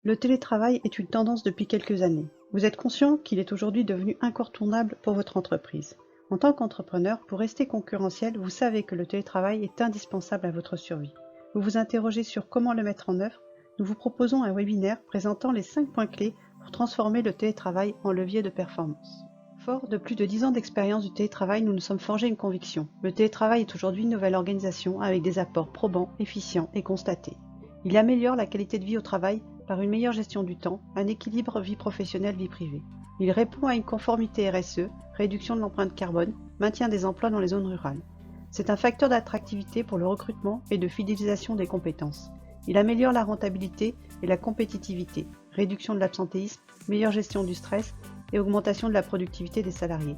Le télétravail est une tendance depuis quelques années. Vous êtes conscient qu'il est aujourd'hui devenu incontournable pour votre entreprise. En tant qu'entrepreneur, pour rester concurrentiel, vous savez que le télétravail est indispensable à votre survie. Vous vous interrogez sur comment le mettre en œuvre. Nous vous proposons un webinaire présentant les 5 points clés pour transformer le télétravail en levier de performance. Fort de plus de 10 ans d'expérience du télétravail, nous nous sommes forgés une conviction. Le télétravail est aujourd'hui une nouvelle organisation avec des apports probants, efficients et constatés. Il améliore la qualité de vie au travail par une meilleure gestion du temps, un équilibre vie professionnelle-vie privée. Il répond à une conformité RSE, réduction de l'empreinte carbone, maintien des emplois dans les zones rurales. C'est un facteur d'attractivité pour le recrutement et de fidélisation des compétences. Il améliore la rentabilité et la compétitivité, réduction de l'absentéisme, meilleure gestion du stress et augmentation de la productivité des salariés.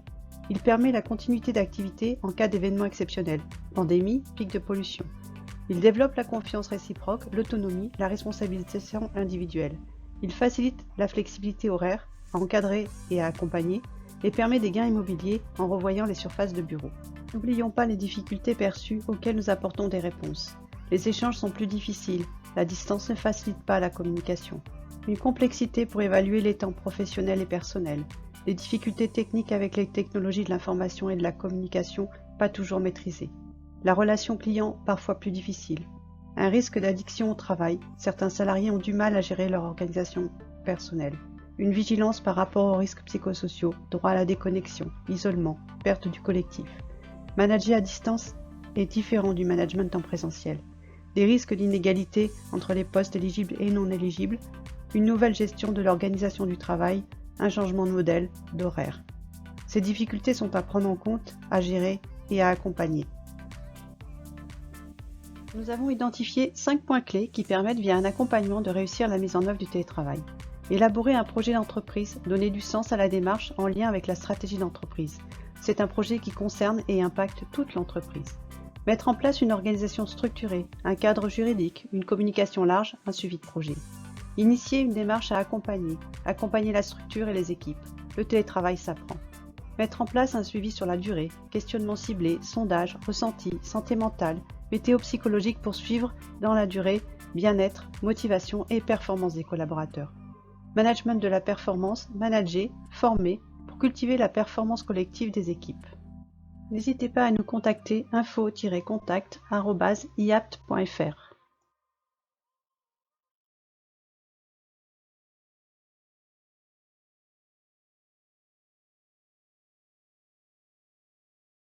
Il permet la continuité d'activité en cas d'événements exceptionnels, pandémie, pic de pollution. Il développe la confiance réciproque, l'autonomie, la responsabilisation individuelle. Il facilite la flexibilité horaire, à encadrer et à accompagner, et permet des gains immobiliers en revoyant les surfaces de bureau. N'oublions pas les difficultés perçues auxquelles nous apportons des réponses. Les échanges sont plus difficiles, la distance ne facilite pas la communication. Une complexité pour évaluer les temps professionnels et personnels. Des difficultés techniques avec les technologies de l'information et de la communication pas toujours maîtrisées. La relation client parfois plus difficile. Un risque d'addiction au travail. Certains salariés ont du mal à gérer leur organisation personnelle. Une vigilance par rapport aux risques psychosociaux, droit à la déconnexion, isolement, perte du collectif. Manager à distance est différent du management en présentiel. Des risques d'inégalité entre les postes éligibles et non éligibles. Une nouvelle gestion de l'organisation du travail, un changement de modèle, d'horaire. Ces difficultés sont à prendre en compte, à gérer et à accompagner. Nous avons identifié 5 points clés qui permettent via un accompagnement de réussir la mise en œuvre du télétravail. Élaborer un projet d'entreprise, donner du sens à la démarche en lien avec la stratégie d'entreprise. C'est un projet qui concerne et impacte toute l'entreprise. Mettre en place une organisation structurée, un cadre juridique, une communication large, un suivi de projet. Initier une démarche à accompagner la structure et les équipes. Le télétravail s'apprend. Mettre en place un suivi sur la durée, questionnement ciblé, sondage, ressenti, santé mentale, météo psychologique pour suivre dans la durée, bien-être, motivation et performance des collaborateurs. Management de la performance, manager, former pour cultiver la performance collective des équipes. N'hésitez pas à nous contacter info-contact@iapt.fr.